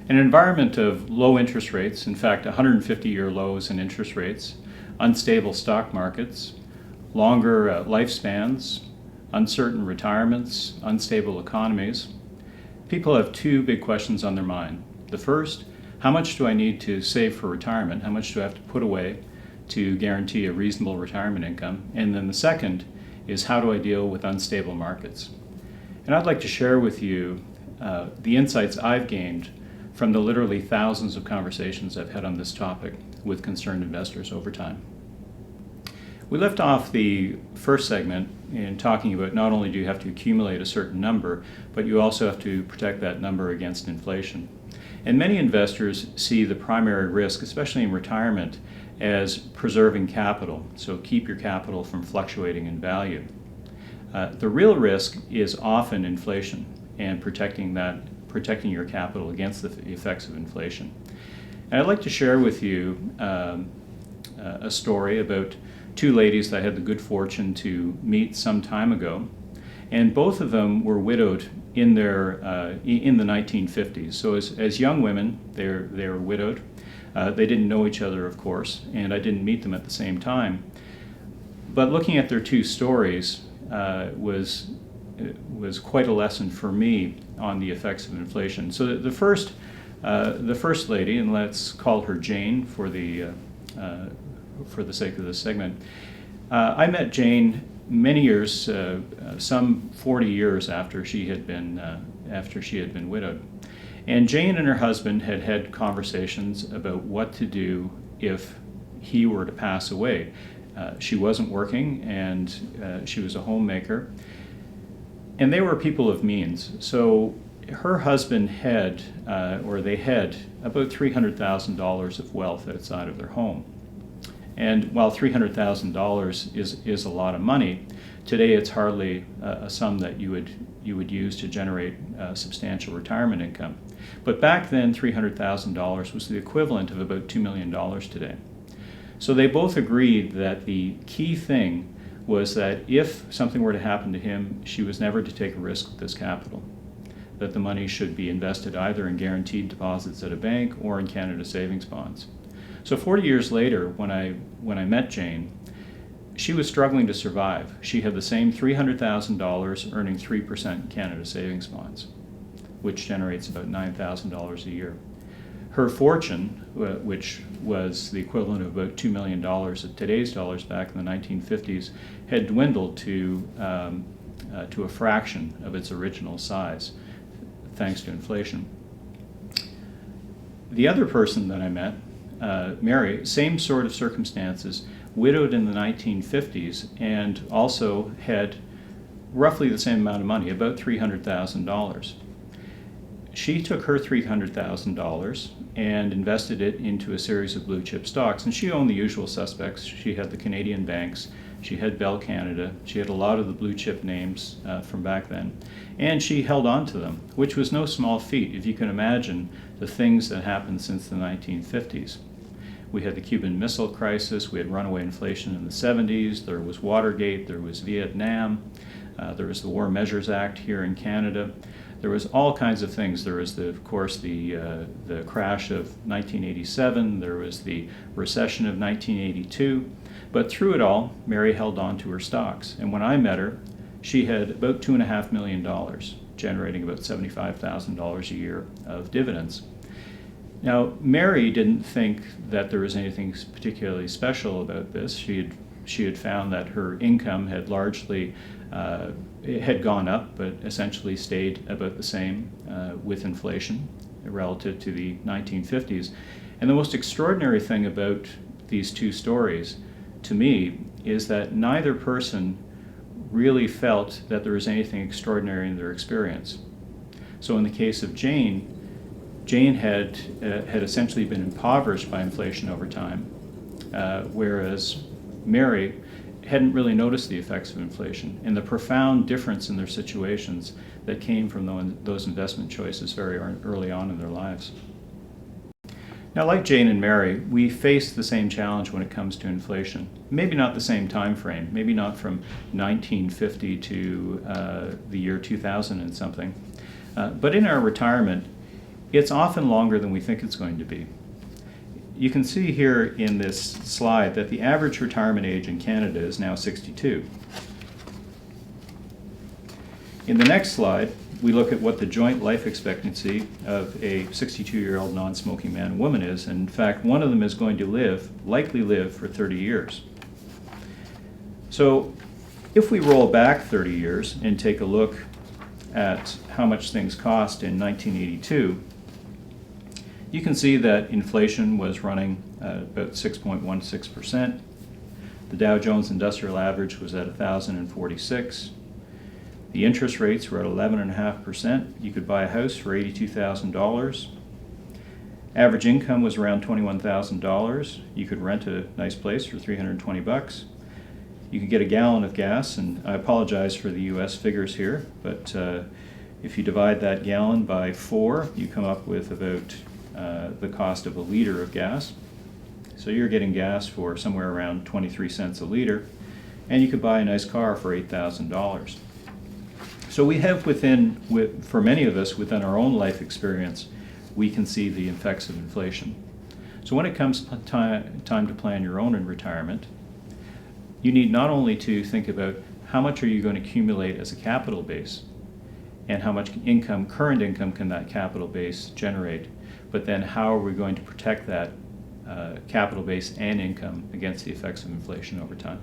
In an environment of low interest rates, in fact 150-year lows in interest rates, unstable stock markets, longer lifespans, uncertain retirements, unstable economies, people have two big questions on their mind. The first, how much do I need to save for retirement? How much do I have to put away to guarantee a reasonable retirement income? And then the second is, how do I deal with unstable markets? And I'd like to share with you the insights I've gained from the literally thousands of conversations I've had on this topic with concerned investors over time. We left off the first segment in talking about not only do you have to accumulate a certain number, but you also have to protect that number against inflation. And many investors see the primary risk, especially in retirement, as preserving capital. So keep your capital from fluctuating in value. The real risk is often inflation and protecting your capital against the effects of inflation. And I'd like to share with you a story about two ladies that I had the good fortune to meet some time ago, and both of them were widowed in the 1950s. So as young women, they were widowed. They didn't know each other, of course, and I didn't meet them at the same time. But looking at their two stories was quite a lesson for me on the effects of inflation. So the first lady, and let's call her Jane for the sake of this segment, I met Jane many years, some 40 years after she had been widowed. And Jane and her husband had had conversations about what to do if he were to pass away. She wasn't working, and she was a homemaker. And they were people of means. So her husband had about $300,000 of wealth outside of their home. And while $300,000 is a lot of money, today it's hardly a sum that you would use to generate substantial retirement income. But back then, $300,000 was the equivalent of about $2 million today. So they both agreed that the key thing was that if something were to happen to him, she was never to take a risk with this capital, that the money should be invested either in guaranteed deposits at a bank or in Canada savings bonds. So 40 years later, when I met Jane, she was struggling to survive. She had the same $300,000 earning 3% Canada savings bonds, which generates about $9,000 a year. Her fortune, which was the equivalent of about $2 million at today's dollars back in the 1950s, had dwindled to a fraction of its original size, thanks to inflation. The other person that I met, Mary, same sort of circumstances, widowed in the 1950s, and also had roughly the same amount of money, about $300,000. She took her $300,000 and invested it into a series of blue chip stocks, and she owned the usual suspects. She had the Canadian banks, she had Bell Canada, she had a lot of the blue chip names from back then, and she held on to them, which was no small feat if you can imagine the things that happened since the 1950s. We had the Cuban Missile Crisis, we had runaway inflation in the 70s, there was Watergate, there was Vietnam, there was the War Measures Act here in Canada. There was all kinds of things. There was, of course, the crash of 1987. There was the recession of 1982. But through it all, Mary held on to her stocks. And when I met her, she had about $2.5 million, generating about $75,000 a year of dividends. Now, Mary didn't think that there was anything particularly special about this. She had found that her income had largely it had gone up, but essentially stayed about the same with inflation relative to the 1950s. And the most extraordinary thing about these two stories, to me, is that neither person really felt that there was anything extraordinary in their experience. So in the case of Jane had essentially been impoverished by inflation over time, whereas Mary hadn't really noticed the effects of inflation and the profound difference in their situations that came from those investment choices very early on in their lives. Now, like Jane and Mary, we face the same challenge when it comes to inflation. Maybe not the same time frame, maybe not from 1950 to the year 2000 and something, but in our retirement, it's often longer than we think it's going to be. You can see here in this slide that the average retirement age in Canada is now 62. In the next slide, we look at what the joint life expectancy of a 62-year-old non-smoking man and woman is. And in fact, one of them is going to likely live for 30 years. So if we roll back 30 years and take a look at how much things cost in 1982, you can see that inflation was running about 6.16%. The Dow Jones Industrial Average was at 1,046. The interest rates were at 11.5%. You could buy a house for $82,000. Average income was around $21,000. You could rent a nice place for $320. You could get a gallon of gas, and I apologize for the US figures here, but if you divide that gallon by 4, you come up with about the cost of a liter of gas. So you're getting gas for somewhere around 23 cents a liter, and you could buy a nice car for $8,000. So we have for many of us, within our own life experience, we can see the effects of inflation. So when it comes time to plan your own in retirement, you need not only to think about how much are you going to accumulate as a capital base, and how much current income can that capital base generate, but then how are we going to protect that capital base and income against the effects of inflation over time.